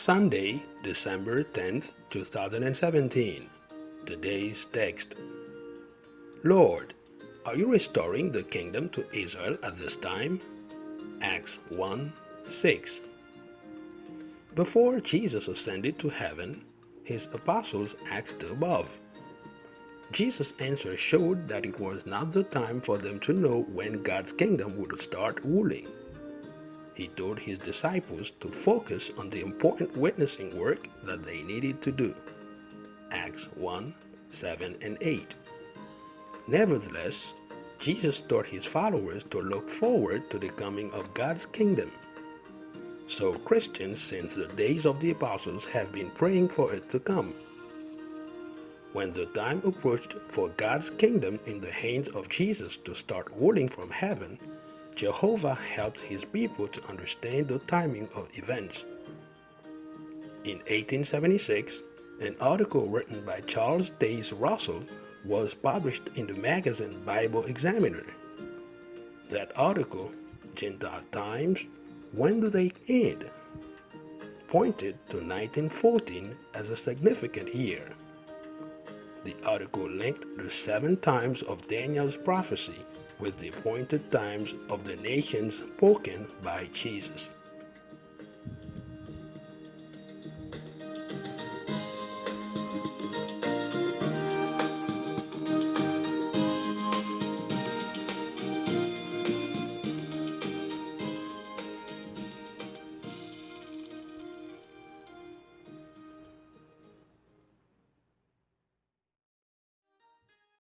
Sunday, December 10th, 2017. Today's text. Lord, are you restoring the kingdom to Israel at this time? Acts 1:6. Before Jesus ascended to heaven, his apostles asked above. Jesus' answer showed that it was not the time for them to know when God's kingdom would start ruling. He told his disciples to focus on the important witnessing work that they needed to do. Acts 1:7 and 8. Nevertheless, Jesus taught his followers to look forward to the coming of God's kingdom. So Christians since the days of the apostles have been praying for it to come. When the time approached for God's kingdom in the hands of Jesus to start ruling from heaven, Jehovah helped his people to understand the timing of events. In 1876, an article written by Charles Taze Russell was published in the magazine Bible Examiner. That article, Gentile Times, When Do They End?, pointed to 1914 as a significant year. The article linked the 7 times of Daniel's prophecy with the appointed times of the nations spoken by Jesus.